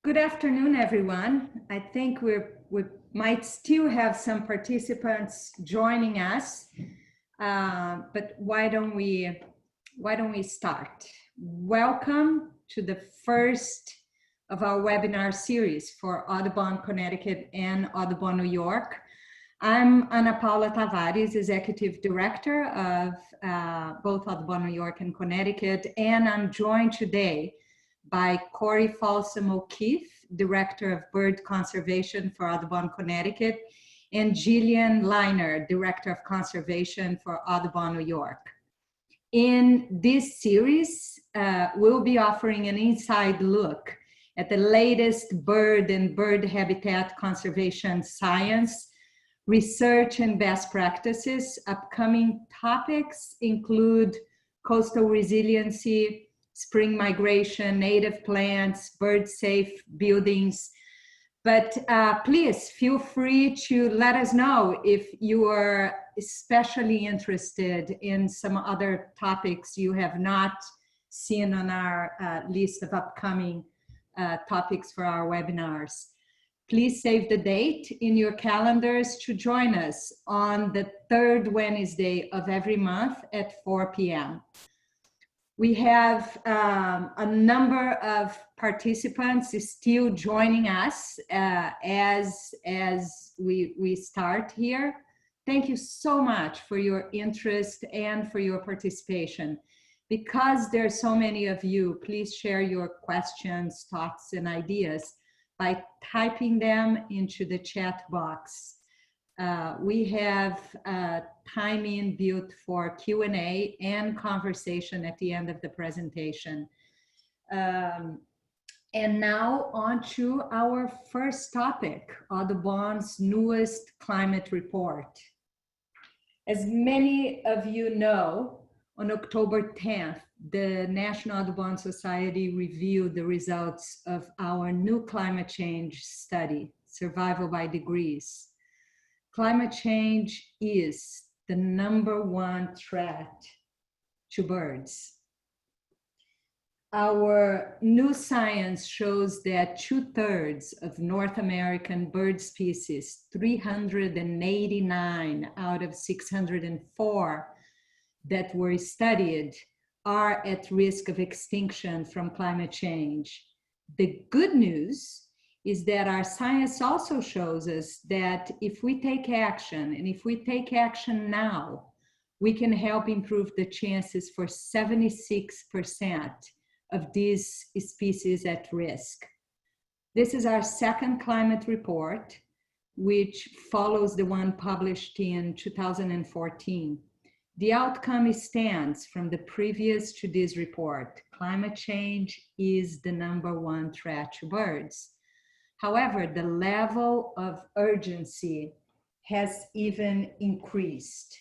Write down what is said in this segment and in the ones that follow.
Good afternoon, everyone. I think we might still have some participants joining us, but why don't we start? Welcome to the first of our webinar series for Audubon Connecticut and Audubon New York. I'm Ana Paula Tavares, Executive Director of both Audubon New York and Connecticut, and I'm joined today by Corey Folsom O'Keefe, Director of Bird Conservation for Audubon Connecticut, and Jillian Leiner, Director of Conservation for Audubon New York. In this series, we'll be offering an inside look at the latest bird and bird habitat conservation science, research, and best practices. Upcoming topics include coastal resiliency, spring migration, native plants, bird-safe buildings. But please feel free to let us know if you are especially interested in some other topics you have not seen on our list of upcoming topics for our webinars. Please save the date in your calendars to join us on the third Wednesday of every month at 4 p.m. We have a number of participants still joining us as we start here. Thank you so much for your interest and for your participation. Because there are so many of you, please share your questions, thoughts, and ideas by typing them into the chat box. We have timing built for Q&A and conversation at the end of the presentation. And now on to our first topic, Audubon's newest climate report. As many of you know, on October 10th, the National Audubon Society reviewed the results of our new climate change study, Survival by Degrees. Climate change is the #1 threat to birds. Our new science shows that 2/3 of North American bird species, 389 out of 604 that were studied, are at risk of extinction from climate change. The good news is that our science also shows us that if we take action, and if we take action now, we can help improve the chances for 76% of these species at risk. This is our second climate report, which follows the one published in 2014. The outcome stands from the previous to this report. Climate change is the #1 threat to birds. However, the level of urgency has even increased.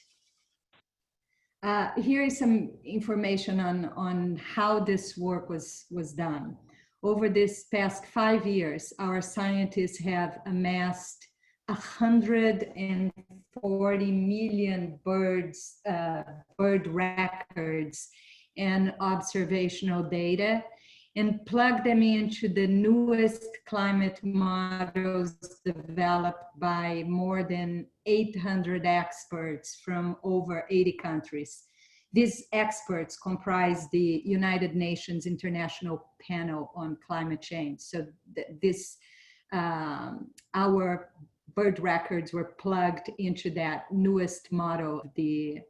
Here is some information on how this work was done. Over this past 5 years, our scientists have amassed 140 million bird records and observational data, and plug them into the newest climate models developed by more than 800 experts from over 80 countries. These experts comprise the United Nations International Panel on Climate Change. So our bird records were plugged into that newest model of the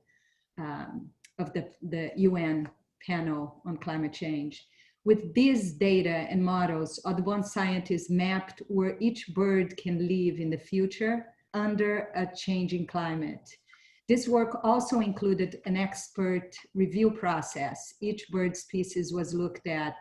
UN Panel on Climate Change. With these data and models, Audubon scientists mapped where each bird can live in the future under a changing climate. This work also included an expert review process. Each bird species was looked at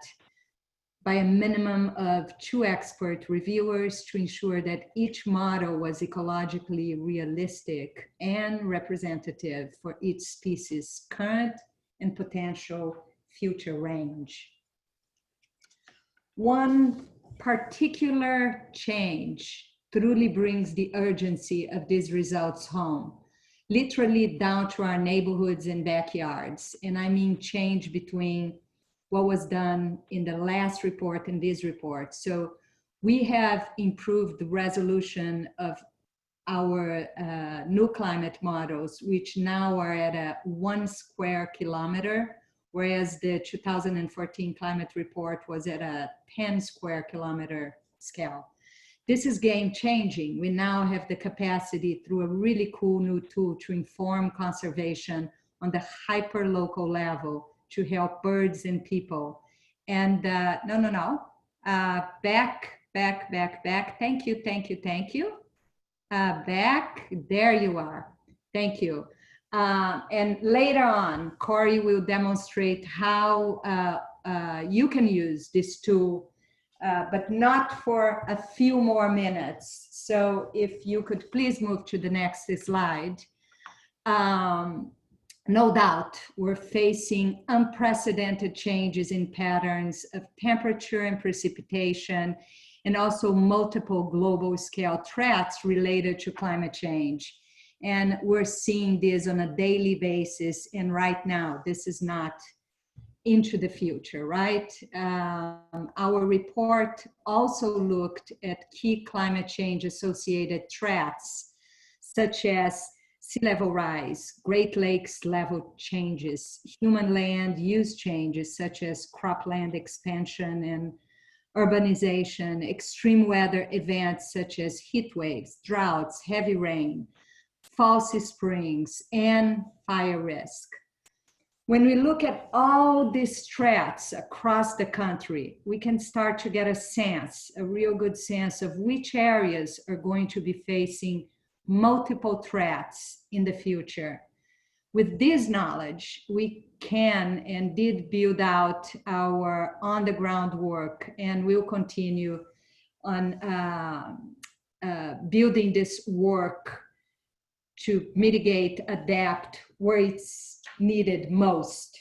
by a minimum of 2 expert reviewers to ensure that each model was ecologically realistic and representative for each species' current and potential future range. One particular change truly brings the urgency of these results home, literally down to our neighborhoods and backyards. And I mean change between what was done in the last report and this report. So We have improved the resolution of our new climate models, which now are at a 1 square kilometer, whereas the 2014 climate report was at a 10 square kilometer scale. This is game changing. We now have the capacity through a really cool new tool to inform conservation on the hyper local level to help birds and people. And back. Thank you. Back, there you are. Thank you. And later on, Corey will demonstrate how you can use this tool, but not for a few more minutes. So if you could please move to the next slide. No doubt, we're facing unprecedented changes in patterns of temperature and precipitation, and also multiple global scale threats related to climate change. And we're seeing this on a daily basis. And right now, this is not into the future, right? Our report also looked at key climate change associated threats, such as sea level rise, Great Lakes level changes, human land use changes, such as cropland expansion and urbanization, extreme weather events such as heat waves, droughts, heavy rain, false springs, and fire risk. When we look at all these threats across the country, we can start to get a sense, a real good sense of which areas are going to be facing multiple threats in the future. With this knowledge, we can and did build out our on-the-ground work, and we'll continue on building this work to mitigate, adapt where it's needed most.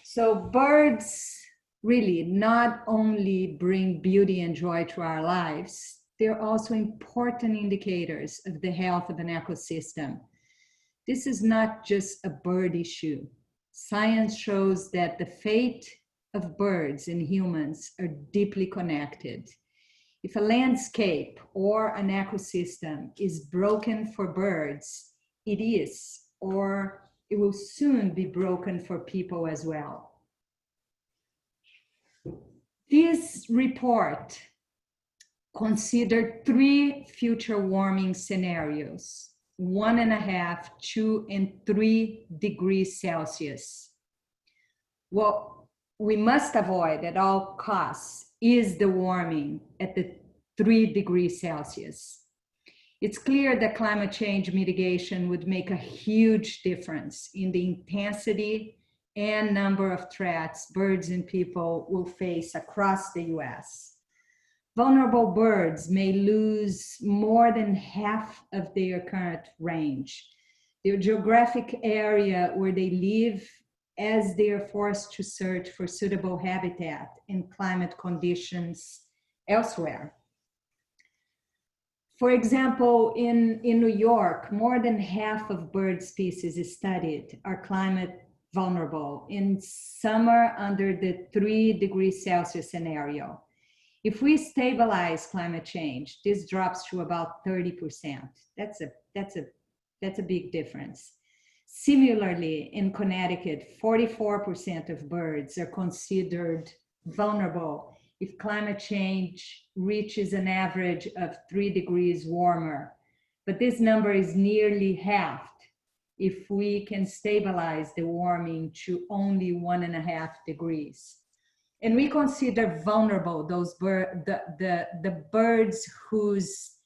So birds really not only bring beauty and joy to our lives, they're also important indicators of the health of an ecosystem. This is not just a bird issue. Science shows that the fate of birds and humans are deeply connected. If a landscape or an ecosystem is broken for birds, it is, or it will soon be broken for people as well. This report considered 3 future warming scenarios: 1.5, 2, and 3 degrees Celsius. What we must avoid at all costs is the warming at the 3 degrees Celsius. It's clear that climate change mitigation would make a huge difference in the intensity and number of threats birds and people will face across the US. Vulnerable birds may lose more than half of their current range. Their geographic area where they live, as they are forced to search for suitable habitat and climate conditions elsewhere. For example, in New York, more than half of bird species studied are climate vulnerable, in summer under the 3 degrees Celsius scenario. If we stabilize climate change, this drops to about 30%. That's a big difference. Similarly, in Connecticut, 44% of birds are considered vulnerable if climate change reaches an average of 3 degrees warmer. But this number is nearly halved if we can stabilize the warming to only 1.5 degrees. And we consider vulnerable those the birds whose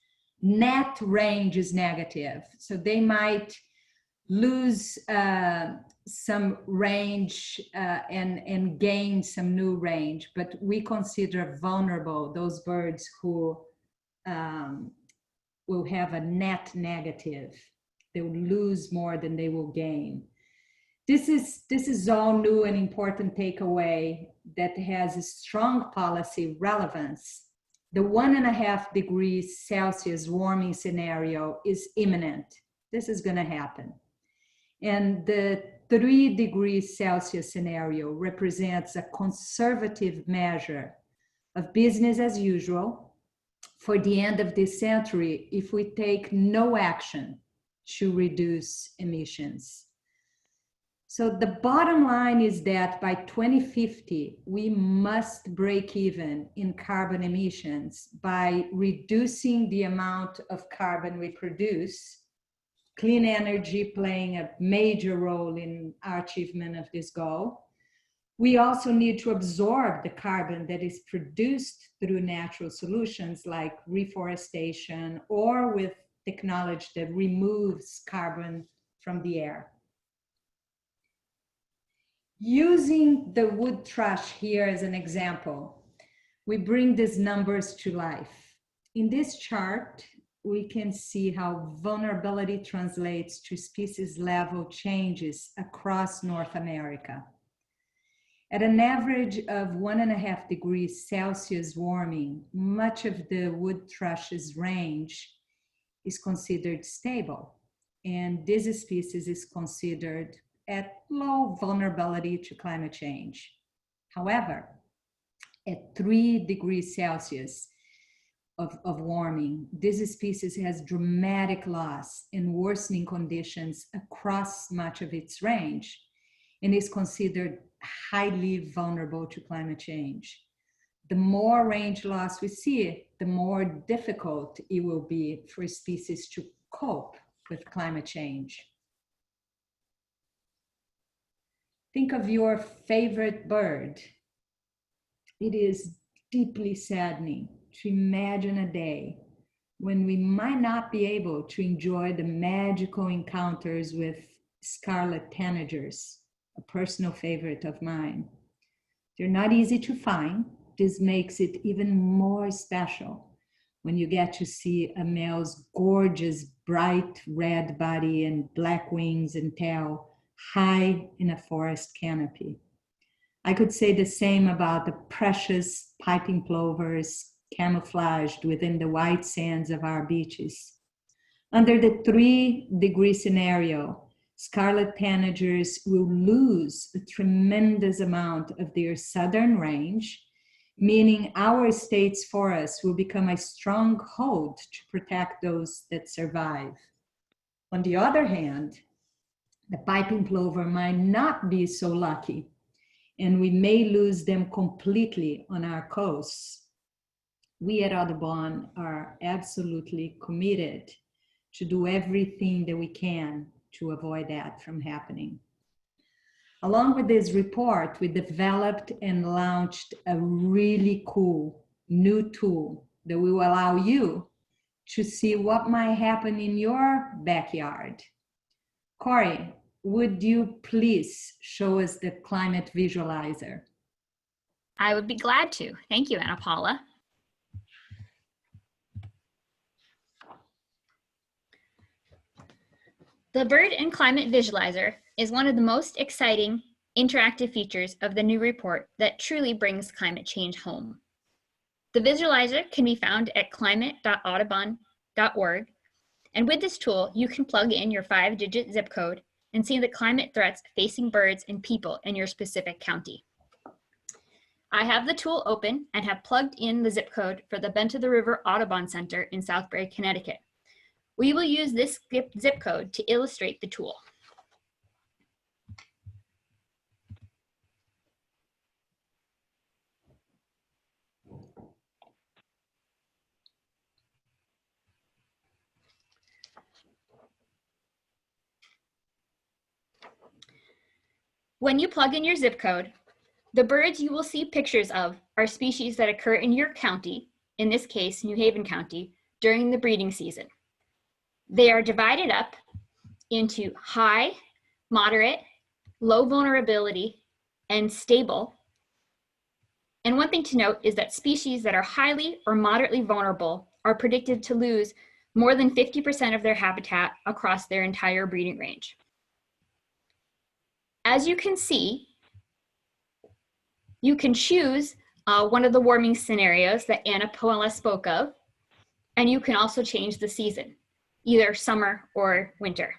net range is negative. So they might lose some range and gain some new range, but we consider vulnerable those birds who will have a net negative. They will lose more than they will gain. This is all new and important takeaway that has a strong policy relevance. The 1.5 degrees Celsius warming scenario is imminent. This is going to happen. And the 3 degrees Celsius scenario represents a conservative measure of business as usual for the end of this century if we take no action to reduce emissions. So the bottom line is that by 2050, we must break even in carbon emissions by reducing the amount of carbon we produce, clean energy playing a major role in our achievement of this goal. We also need to absorb the carbon that is produced through natural solutions like reforestation or with technology that removes carbon from the air. Using the wood thrush here as an example, we bring these numbers to life. In this chart, we can see how vulnerability translates to species level changes across North America. At an average of 1.5 degrees Celsius warming, much of the wood thrush's range is considered stable, and this species is considered at low vulnerability to climate change. However, at 3 degrees Celsius of warming, this species has dramatic loss and worsening conditions across much of its range and is considered highly vulnerable to climate change. The more range loss we see, the more difficult it will be for species to cope with climate change. Think of your favorite bird. It is deeply saddening to imagine a day when we might not be able to enjoy the magical encounters with scarlet tanagers, a personal favorite of mine. They're not easy to find. This makes it even more special when you get to see a male's gorgeous, bright red body and black wings and tail high in a forest canopy. I could say the same about the precious piping plovers camouflaged within the white sands of our beaches. Under the 3-degree scenario, scarlet tanagers will lose a tremendous amount of their southern range, meaning our state's forests will become a stronghold to protect those that survive. On the other hand, the piping plover might not be so lucky, and we may lose them completely on our coasts. We at Audubon are absolutely committed to do everything that we can to avoid that from happening. Along with this report, we developed and launched a really cool new tool that will allow you to see what might happen in your backyard. Corey, would you please show us the climate visualizer? I would be glad to. Thank you, Anna Paula. The Bird and Climate Visualizer is one of the most exciting interactive features of the new report that truly brings climate change home. The visualizer can be found at climate.audubon.org, and with this tool, you can plug in your 5-digit zip code and see the climate threats facing birds and people in your specific county. I have the tool open and have plugged in the zip code for the Bend to the River Audubon Center in Southbury, Connecticut. We will use this zip code to illustrate the tool. When you plug in your zip code, the birds you will see pictures of are species that occur in your county, in this case, New Haven County, during the breeding season. They are divided up into high, moderate, low vulnerability, and stable. And one thing to note is that species that are highly or moderately vulnerable are predicted to lose more than 50% of their habitat across their entire breeding range. As you can see, you can choose one of the warming scenarios that Anna Paula spoke of, and you can also change the season, either summer or winter.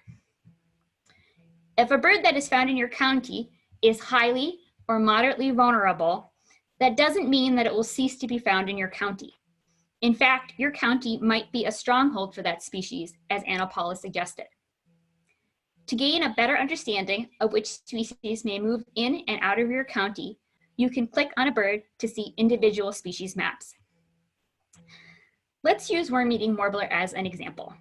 If a bird that is found in your county is highly or moderately vulnerable, That doesn't mean that it will cease to be found in your county. In fact, your county might be a stronghold for that species, as Anna Paula suggested. To gain a better understanding of which species may move in and out of your county, you can click on a bird to see individual species maps. Let's use worm-eating warbler as an example.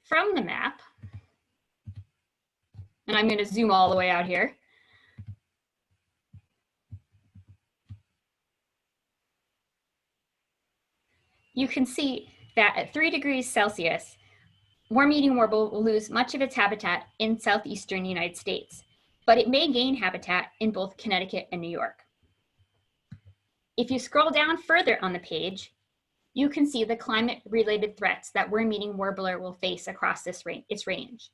From the map, and I'm going to zoom all the way out here, you can see that at 3 degrees Celsius, worm-eating warble will lose much of its habitat in southeastern United States, but it may gain habitat in both Connecticut and New York. If you scroll down further on the page, you can see the climate-related threats that worm-eating warbler will face across its range.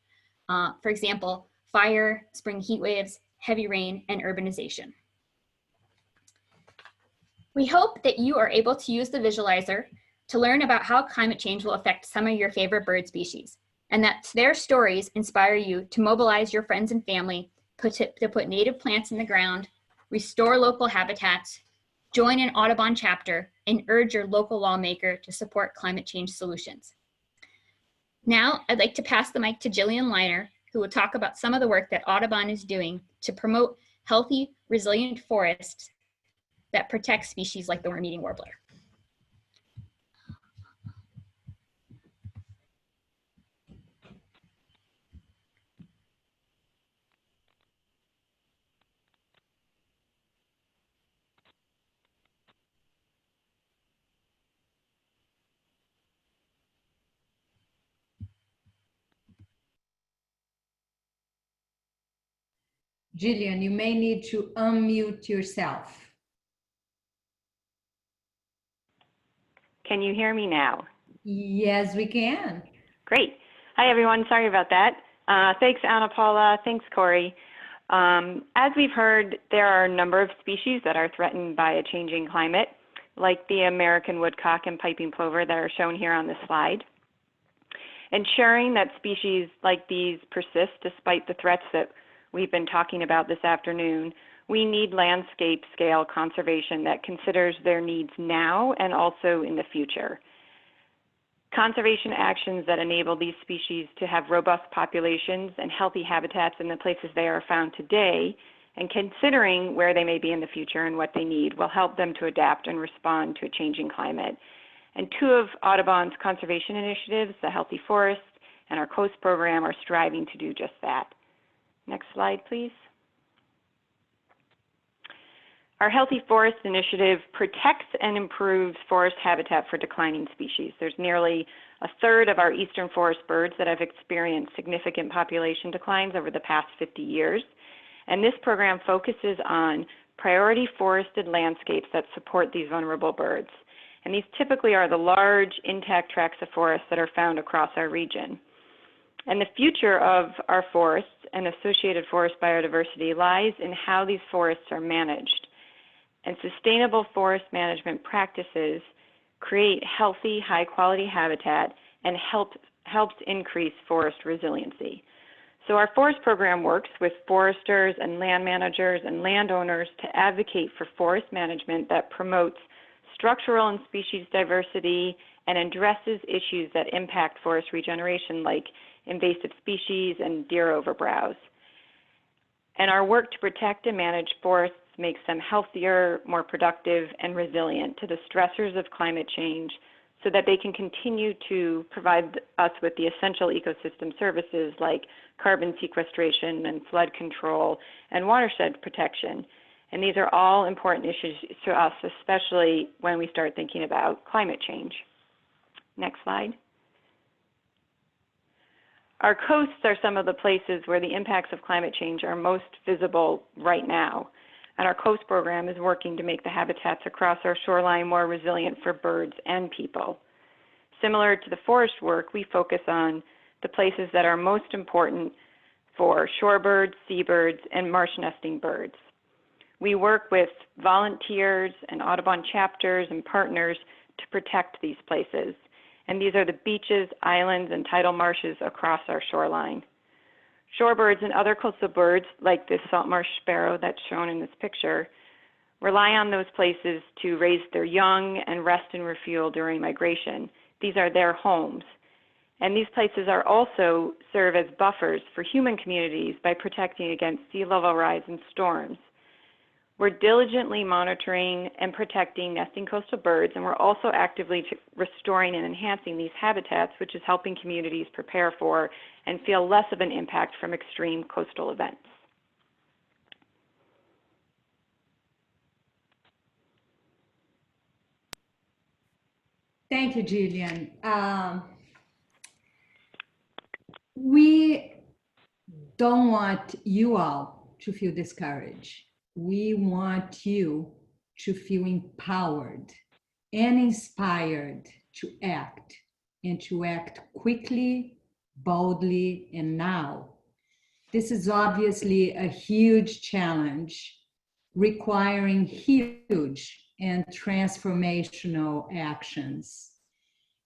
For example, fire, spring heat waves, heavy rain, and urbanization. We hope that you are able to use the visualizer to learn about how climate change will affect some of your favorite bird species, and that their stories inspire you to mobilize your friends and family to put native plants in the ground, restore local habitats, join an Audubon chapter, and urge your local lawmaker to support climate change solutions. Now, I'd like to pass the mic to Jillian Liner, who will talk about some of the work that Audubon is doing to promote healthy, resilient forests that protect species like the worm-eating warbler. Jillian, you may need to unmute yourself. Can you hear me now? Yes, we can. Great. Hi, everyone. Sorry about that. Thanks, Anna Paula. Thanks, Corey. As we've heard, there are a number of species that are threatened by a changing climate, like the American woodcock and piping plover that are shown here on this slide. Ensuring that species like these persist despite the threats that we've been talking about this afternoon, we need landscape scale conservation that considers their needs now and also in the future. Conservation actions that enable these species to have robust populations and healthy habitats in the places they are found today, and considering where they may be in the future and what they need, will help them to adapt and respond to a changing climate. And 2 of Audubon's conservation initiatives, the Healthy Forest and our Coast program, are striving to do just that. Next slide, please. Our Healthy Forest initiative protects and improves forest habitat for declining species. There's nearly a third of our eastern forest birds that have experienced significant population declines over the past 50 years. And this program focuses on priority forested landscapes that support these vulnerable birds. And these typically are the large, intact tracts of forest that are found across our region. And the future of our forests and associated forest biodiversity lies in how these forests are managed. And sustainable forest management practices create healthy, high-quality habitat and helps increase forest resiliency. So our forest program works with foresters and land managers and landowners to advocate for forest management that promotes structural and species diversity and addresses issues that impact forest regeneration, like invasive species and deer overbrowse. And our work to protect and manage forests makes them healthier, more productive, and resilient to the stressors of climate change so that they can continue to provide us with the essential ecosystem services like carbon sequestration and flood control and watershed protection. And these are all important issues to us, especially when we start thinking about climate change. Next slide. Our coasts are some of the places where the impacts of climate change are most visible right now. And our coast program is working to make the habitats across our shoreline more resilient for birds and people. Similar to the forest work, we focus on the places that are most important for shorebirds, seabirds, and marsh nesting birds. We work with volunteers and Audubon chapters and partners to protect these places. And these are the beaches, islands, and tidal marshes across our shoreline. Shorebirds and other coastal birds, like this salt marsh sparrow that's shown in this picture, rely on those places to raise their young and rest and refuel during migration. These are their homes. And these places are also serve as buffers for human communities by protecting against sea level rise and storms. We're diligently monitoring and protecting nesting coastal birds, and we're also actively restoring and enhancing these habitats, which is helping communities prepare for and feel less of an impact from extreme coastal events. Thank you, Jillian. We don't want you all to feel discouraged. We want you to feel empowered and inspired to act, and to act quickly, boldly, and now. This is obviously a huge challenge requiring huge and transformational actions.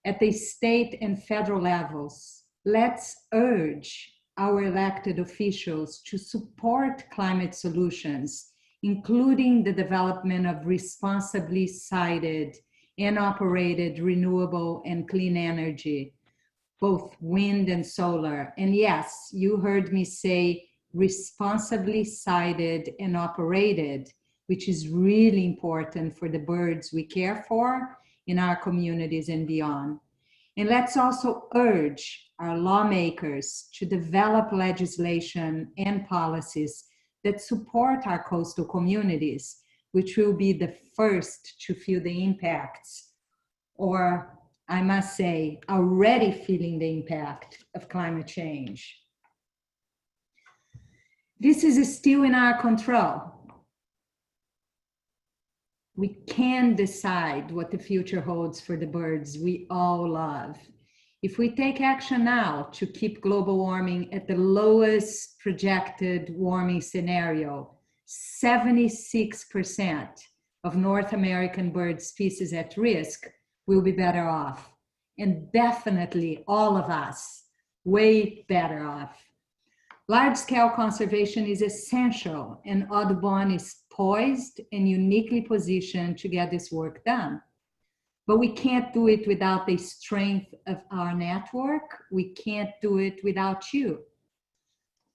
At the state and federal levels, let's urge our elected officials to support climate solutions, including the development of responsibly sited and operated renewable and clean energy, both wind and solar. And yes, you heard me say responsibly sited and operated, which is really important for the birds we care for in our communities and beyond. And let's also urge our lawmakers to develop legislation and policies that support our coastal communities, which will be the first to feel the impacts, or I must say, already feeling the impact of climate change. This is still in our control. We can decide what the future holds for the birds we all love. If we take action now to keep global warming at the lowest projected warming scenario, 76% of North American bird species at risk will be better off. And definitely all of us, way better off. Large-scale conservation is essential, and Audubon is poised and uniquely positioned to get this work done. But we can't do it without the strength of our network. We can't do it without you.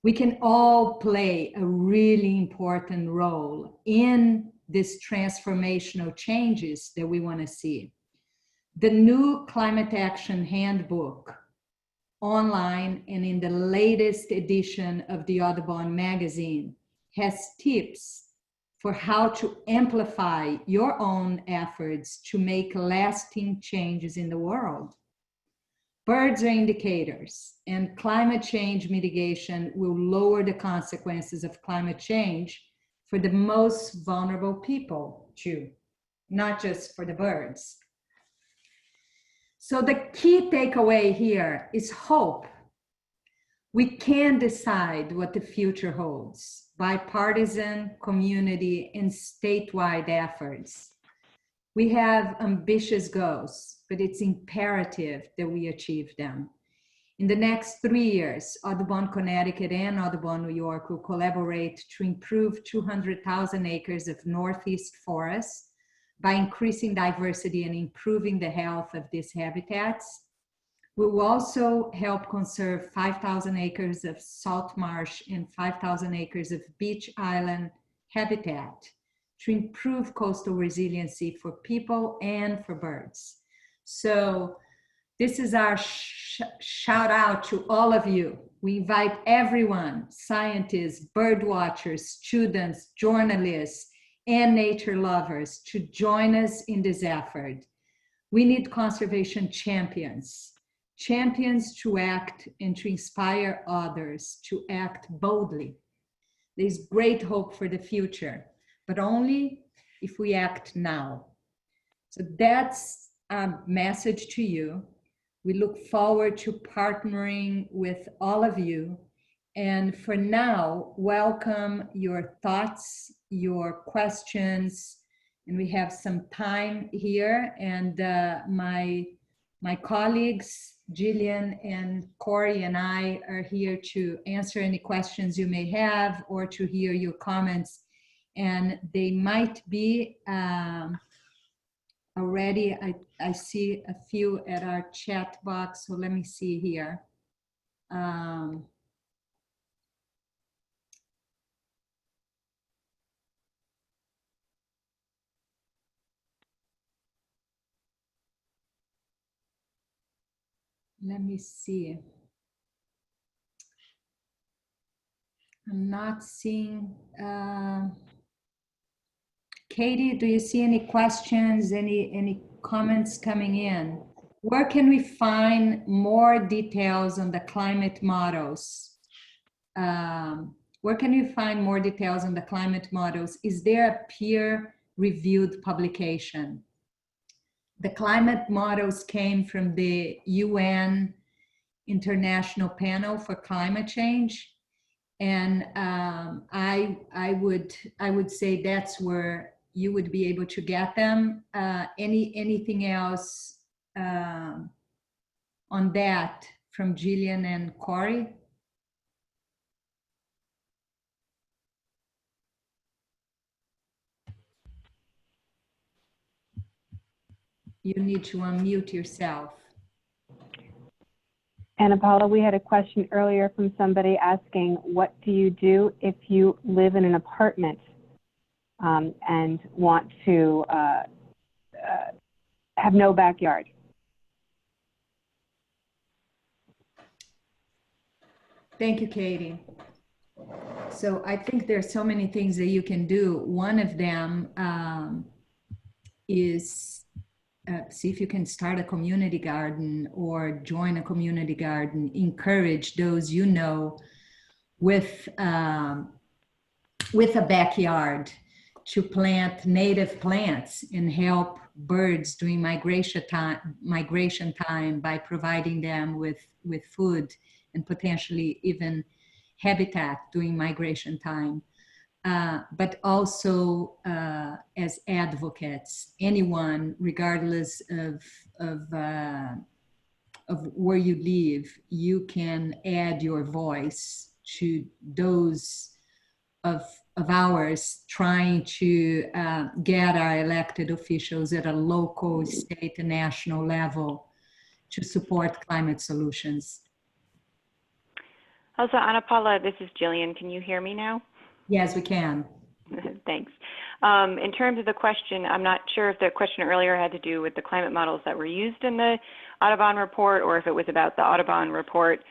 We can all play a really important role in these transformational changes that we want to see. The new Climate Action Handbook, online and in the latest edition of the Audubon magazine, has tips for how to amplify your own efforts to make lasting changes in the world. Birds are indicators, and climate change mitigation will lower the consequences of climate change for the most vulnerable people too, not just for the birds. So the key takeaway here is hope. We can decide what the future holds, bipartisan, community, and statewide efforts. We have ambitious goals, but it's imperative that we achieve them. In the next 3 years, Audubon Connecticut and Audubon New York will collaborate to improve 200,000 acres of Northeast forests by increasing diversity and improving the health of these habitats. We will also help conserve 5,000 acres of salt marsh and 5,000 acres of beach island habitat to improve coastal resiliency for people and for birds. So this is our shout out to all of you. We invite everyone, scientists, bird watchers, students, journalists, and nature lovers to join us in this effort. We need conservation champions, champions to act and to inspire others to act boldly. There's great hope for the future, but only if we act now. So that's our message to you. We look forward to partnering with all of you And for now, welcome your thoughts, your questions, and we have some time here. And my colleagues, Jillian and Corey and I are here to answer any questions you may have or to hear your comments. And they might be already, I see a few at our chat box, so let me see here. Let me see. I'm not seeing. Katie, do you see any questions, any comments coming in? Where can we find more details on the climate models? Where can you find more details on the climate models? Is there a peer-reviewed publication? The climate models came from the UN International Panel for Climate Change, and I would say that's where you would be able to get them. Anything else on that from Jillian and Corey? You need to unmute yourself. Anna Paula, we had a question earlier from somebody asking, what do you do if you live in an apartment and want to have no backyard? Thank you, Katie. So I think there's so many things that you can do. One of them is see if you can start a community garden or join a community garden. Encourage those you know with a backyard to plant native plants and help birds during migration time by providing them with food and potentially even habitat during migration time. But also as advocates, anyone, regardless of where you live, you can add your voice to those of ours trying to get our elected officials at a local, state, and national level to support climate solutions. Also, Anna Paula, this is Jillian. Can you hear me now? Yes, we can. Thanks. In terms of the question, I'm not sure if the question earlier had to do with the climate models that were used in the Audubon report or if it was about the Audubon report,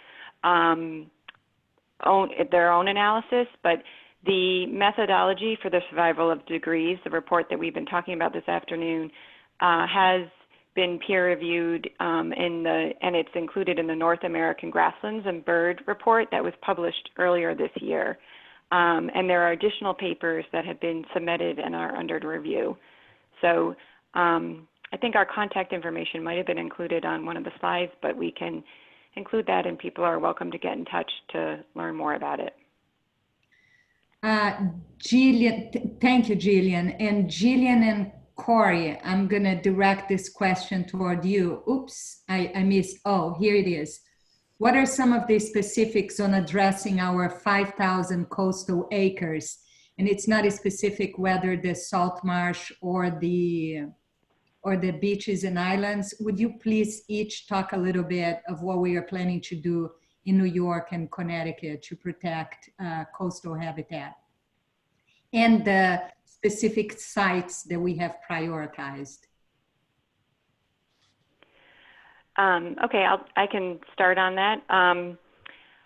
their own analysis, but the methodology for the survival of degrees, the report that we've been talking about this afternoon, has been peer-reviewed and it's included in the North American Grasslands and Bird report that was published earlier this year. And there are additional papers that have been submitted and are under review. So I think our contact information might have been included on one of the slides, but we can include that and people are welcome to get in touch to learn more about it. Jillian, thank you, Jillian. And Jillian and Corey, I'm going to direct this question toward you. Oops, I missed. Oh, here it is. What are some of the specifics on addressing our 5,000 coastal acres? And it's not a specific whether the salt marsh or the beaches and islands. Would you please each talk a little bit of what we are planning to do in New York and Connecticut to protect coastal habitat and the specific sites that we have prioritized? Okay, I can start on that.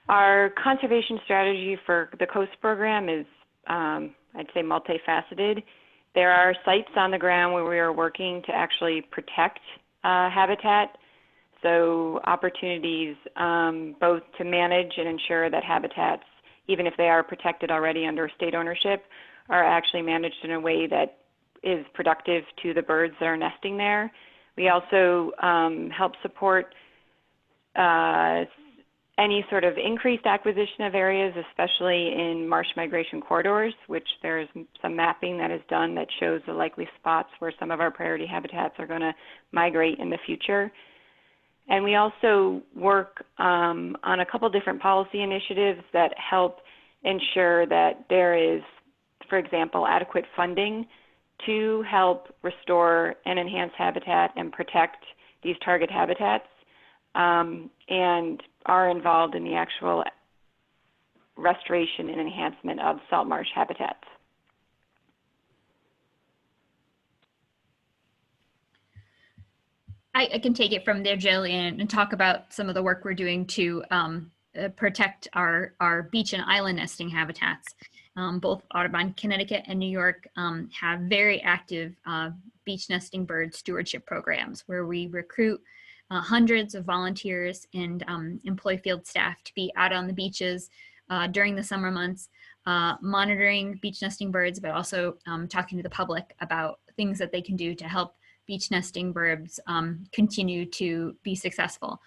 Our conservation strategy for the Coast program is, I'd say, multifaceted. There are sites on the ground where we are working to actually protect habitat. So opportunities both to manage and ensure that habitats, even if they are protected already under state ownership, are actually managed in a way that is productive to the birds that are nesting there. We also help support any sort of increased acquisition of areas, especially in marsh migration corridors, which there's some mapping that is done that shows the likely spots where some of our priority habitats are going to migrate in the future. And we also work on a couple different policy initiatives that help ensure that there is, for example, adequate funding to help restore and enhance habitat and protect these target habitats, and are involved in the actual restoration and enhancement of salt marsh habitats. I can take it from there, Jillian, and talk about some of the work we're doing to protect our beach and island nesting habitats. Both Audubon, Connecticut, and New York have very active beach nesting bird stewardship programs where we recruit hundreds of volunteers and employ field staff to be out on the beaches during the summer months, monitoring beach nesting birds, but also talking to the public about things that they can do to help beach nesting birds continue to be successful.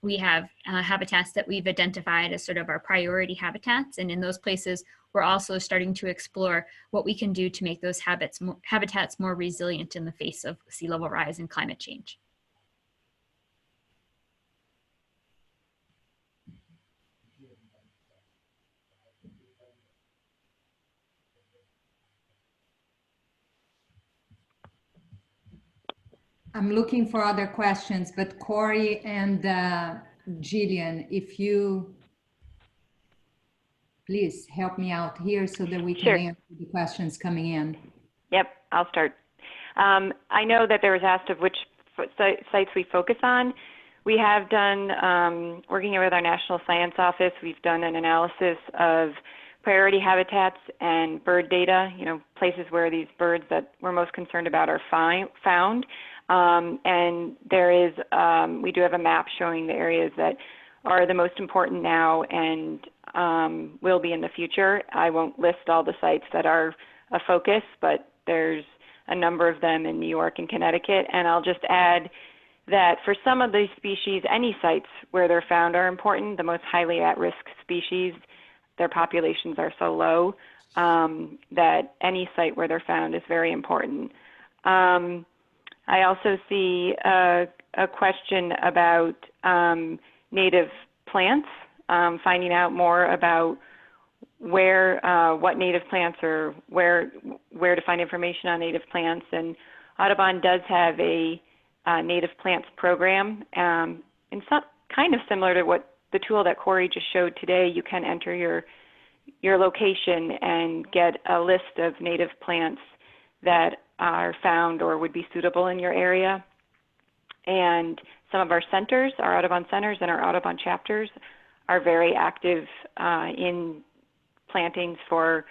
We have habitats that we've identified as sort of our priority habitats, and in those places we're also starting to explore what we can do to make those habitats more resilient in the face of sea level rise and climate change. I'm looking for other questions, but Corey and Jillian, if you please help me out here so that we can Sure. answer the questions coming in. Yep, I'll start. I know that there was asked of which sites we focus on. We have done, working with our National Science Office, we've done an analysis of priority habitats and bird data, places where these birds that we're most concerned about are found. And there is, we do have a map showing the areas that are the most important now and will be in the future. I won't list all the sites that are a focus, but there's a number of them in New York and Connecticut. And I'll just add that for some of these species, any sites where they're found are important. The most highly at-risk species, their populations are so low that any site where they're found is very important. I also see a question about native plants, finding out more about where, what native plants or where to find information on native plants. And Audubon does have a native plants program, and some kind of similar to what the tool that Corey just showed today. You can enter your location and get a list of native plants that are found or would be suitable in your area. And some of our centers, our Audubon centers and our Audubon chapters, are very active in plantings for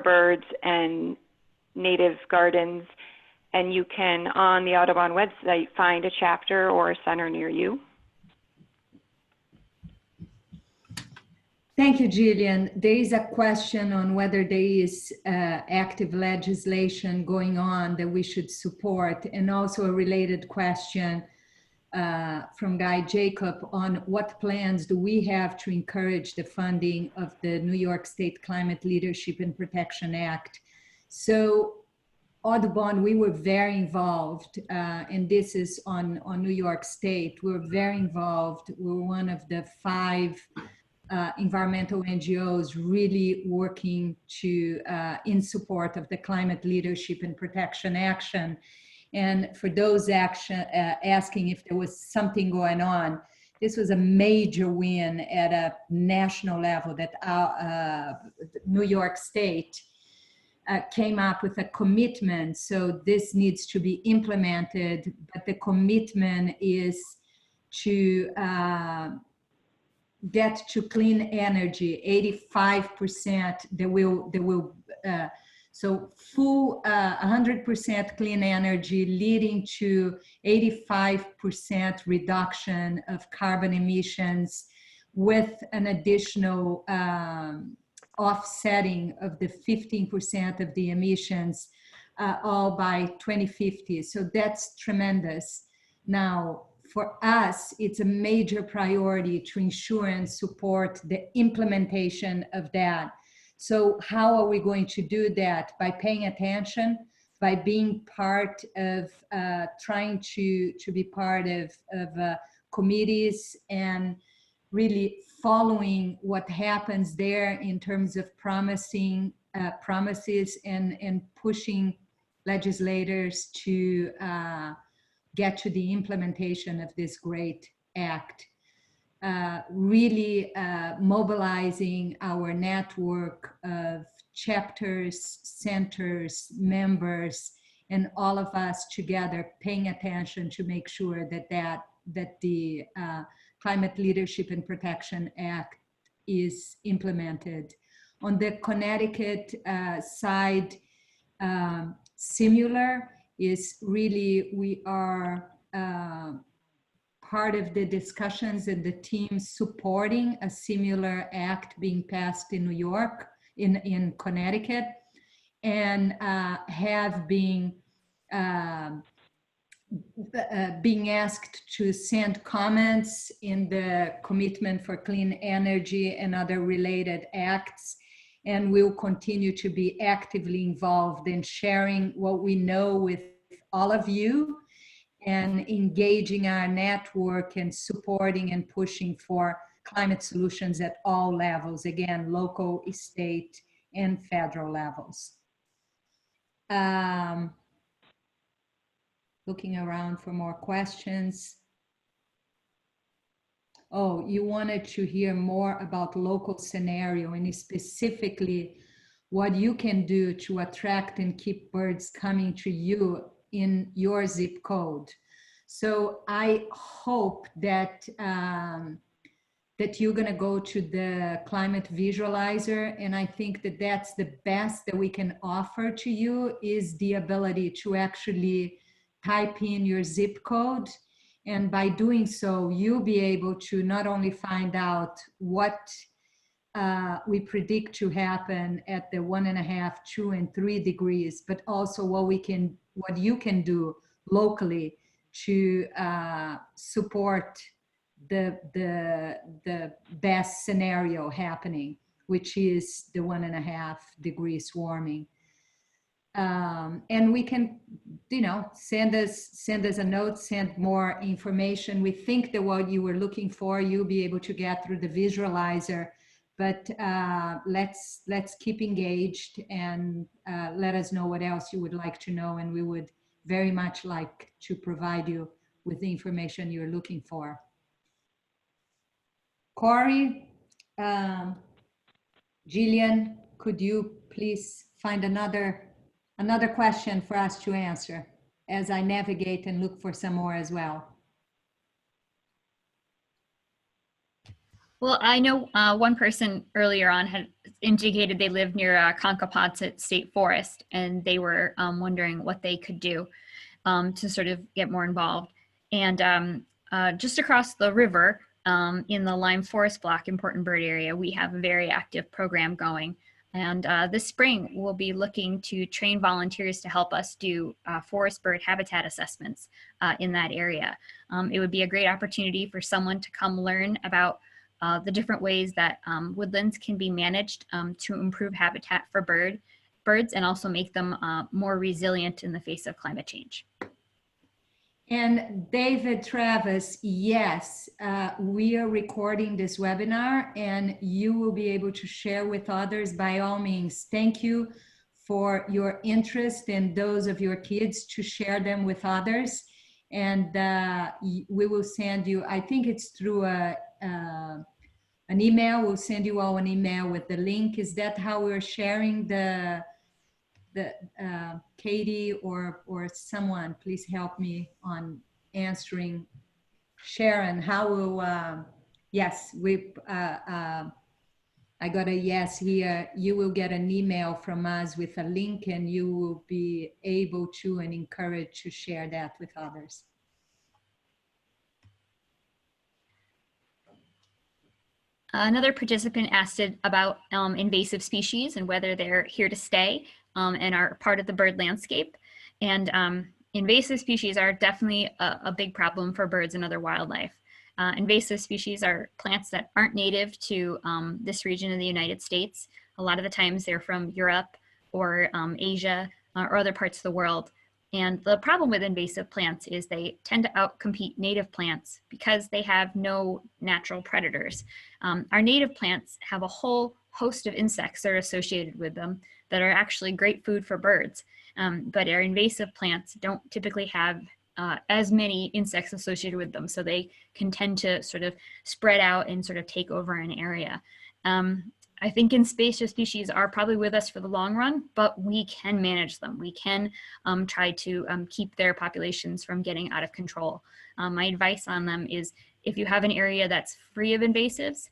birds and native gardens. And you can, on the Audubon website, find a chapter or a center near you. Thank you, Jillian. There is a question on whether there is active legislation going on that we should support, and also a related question from Guy Jacob on what plans do we have to encourage the funding of the New York State Climate Leadership and Protection Act. So Audubon, we were very involved, and this is on New York State. We were very involved. We were one of the 5 environmental NGOs really working to in support of the Climate Leadership and Protection Action. And for those asking if there was something going on, this was a major win at a national level that New York State came up with a commitment. So this needs to be implemented, but the commitment is to get to clean energy, 85%. They will so full 100% clean energy, leading to 85% reduction of carbon emissions, with an additional offsetting of the 15% of the emissions, all by 2050. So that's tremendous. Now, for us, it's a major priority to ensure and support the implementation of that. So how are we going to do that? By paying attention, by being part of, trying to be part of committees and really following what happens there in terms of promises and pushing legislators to get to the implementation of this great act. Really mobilizing our network of chapters, centers, members, and all of us together paying attention to make sure that the Climate Leadership and Protection Act is implemented. On the Connecticut side, similar is really, we are part of the discussions and the team supporting a similar act being passed in New York, in Connecticut, and have been being asked to send comments in the Commitment for Clean Energy and other related acts, and will continue to be actively involved in sharing what we know with all of you and engaging our network and supporting and pushing for climate solutions at all levels, again, local, state, and federal levels. Looking around for more questions. Oh, you wanted to hear more about local scenario and specifically what you can do to attract and keep birds coming to you in your zip code. So I hope that that you're going to go to the climate visualizer, and I think that that's the best that we can offer to you, is the ability to actually type in your zip code, and by doing so you'll be able to not only find out what we predict to happen at the 1.5, 2, and 3 degrees, but also what you can do locally to support the best scenario happening, which is the 1.5 degrees warming. And we can, send us a note, send more information. We think that what you were looking for, you'll be able to get through the visualizer, but let's keep engaged and let us know what else you would like to know, and we would very much like to provide you with the information you're looking for. Corey, Jillian, could you please find another question for us to answer as I navigate and look for some more as well? Well, I know one person earlier on had indicated they lived near Concoposet State Forest, and they were wondering what they could do to sort of get more involved. And just across the river in the Lime Forest Block Important Bird Area, we have a very active program going. And this spring, we'll be looking to train volunteers to help us do forest bird habitat assessments in that area. It would be a great opportunity for someone to come learn about the different ways that woodlands can be managed to improve habitat for birds and also make them more resilient in the face of climate change. And David, Travis, yes, we are recording this webinar and you will be able to share with others. By all means, thank you for your interest and those of your kids to share them with others. And we will send you, I think it's through an email. We'll send you all an email with the link. Is that how we're sharing the Katie or someone, please help me on answering. Sharon, how will, yes, I got a yes here. You will get an email from us with a link and you will be able to and encouraged to share that with others. Another participant asked about invasive species and whether they're here to stay and are part of the bird landscape. And invasive species are definitely a big problem for birds and other wildlife. Invasive species are plants that aren't native to this region of the United States. A lot of the times they're from Europe or Asia or other parts of the world. And the problem with invasive plants is they tend to outcompete native plants because they have no natural predators. Our native plants have a whole host of insects that are associated with them that are actually great food for birds. But our invasive plants don't typically have as many insects associated with them, so they can tend to sort of spread out and sort of take over an area. I think invasive species are probably with us for the long run, but we can manage them. We can try to keep their populations from getting out of control. My advice on them is if you have an area that's free of invasives,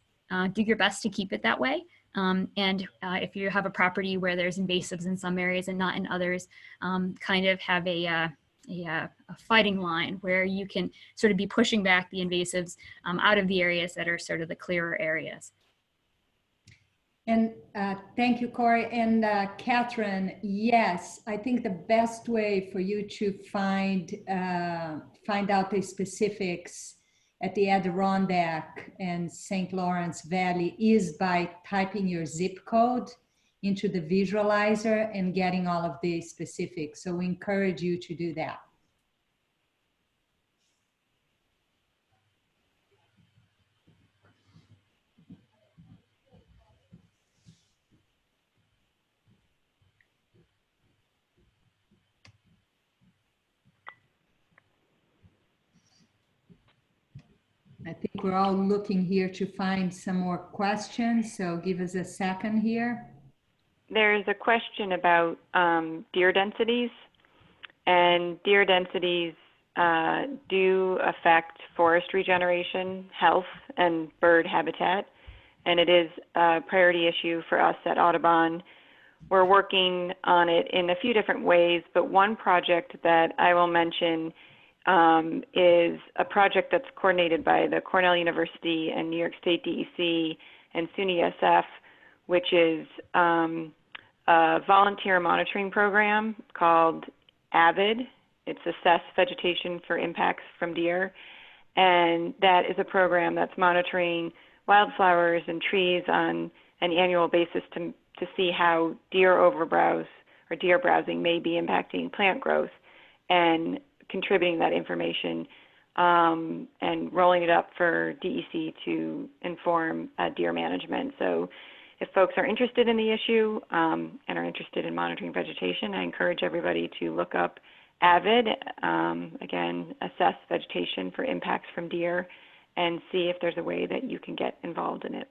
do your best to keep it that way. And if you have a property where there's invasives in some areas and not in others, kind of have a fighting line where you can sort of be pushing back the invasives out of the areas that are sort of the clearer areas. And thank you, Corey. And Catherine, yes, I think the best way for you to find out the specifics at the Adirondack and St. Lawrence Valley is by typing your zip code into the visualizer and getting all of the specifics. So we encourage you to do that. I think we're all looking here to find some more questions, so give us a second here. There's a question about deer densities, and deer densities do affect forest regeneration, health, and bird habitat, and it is a priority issue for us at Audubon. We're working on it in a few different ways, but one project that I will mention is a project that's coordinated by the Cornell University and New York State DEC and SUNY SF, which is a volunteer monitoring program called AVID. It's Assess Vegetation for Impacts from Deer. And that is a program that's monitoring wildflowers and trees on an annual basis to see how deer overbrowse or deer browsing may be impacting plant growth, and contributing that information and rolling it up for DEC to inform deer management. So if folks are interested in the issue and are interested in monitoring vegetation, I encourage everybody to look up AVID, again, Assess Vegetation for Impacts from Deer, and see if there's a way that you can get involved in it.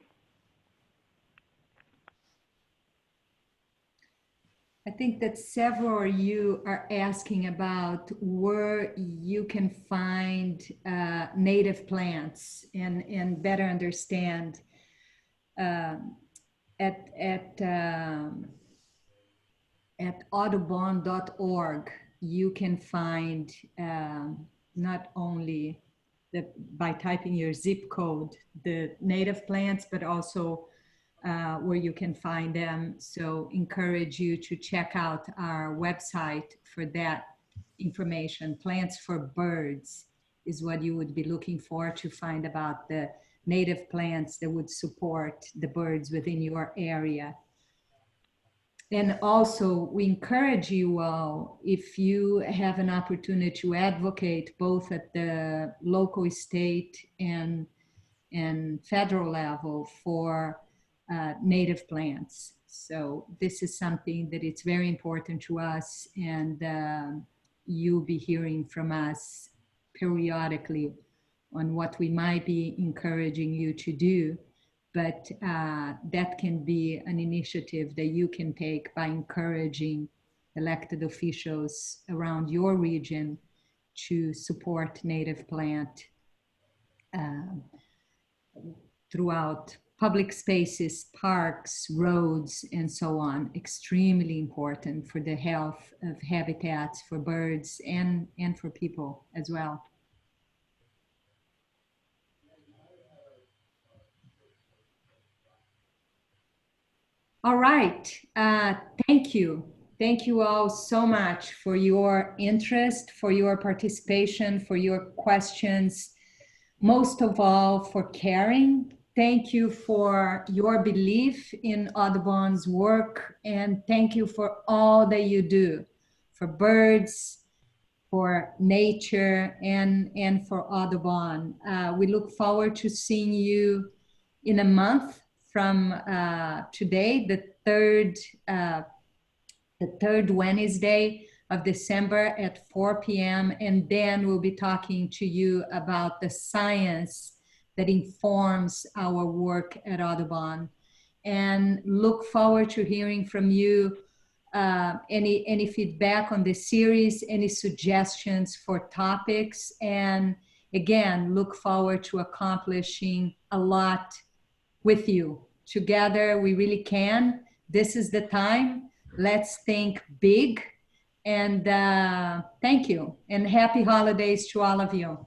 I think that several of you are asking about where you can find native plants and better understand. At audubon.org, you can find not only by typing your zip code, the native plants, but also where you can find them. So encourage you to check out our website for that information. Plants for Birds is what you would be looking for to find about the native plants that would support the birds within your area. And also, we encourage you all, if you have an opportunity to advocate both at the local, state, and federal level for native plants. So this is something that it's very important to us, and you'll be hearing from us periodically on what we might be encouraging you to do. But that can be an initiative that you can take by encouraging elected officials around your region to support native plant throughout public spaces, parks, roads, and so on. Extremely important for the health of habitats for birds and for people as well. All right, thank you. Thank you all so much for your interest, for your participation, for your questions. Most of all, for caring. Thank you for your belief in Audubon's work, and thank you for all that you do for birds, for nature, and for Audubon. We look forward to seeing you in a month from today, the third Wednesday of December at 4 p.m. And then we'll be talking to you about the science that informs our work at Audubon. And look forward to hearing from you any feedback on the series, any suggestions for topics. And again, look forward to accomplishing a lot with you. Together, we really can. This is the time. Let's think big. And thank you. And happy holidays to all of you.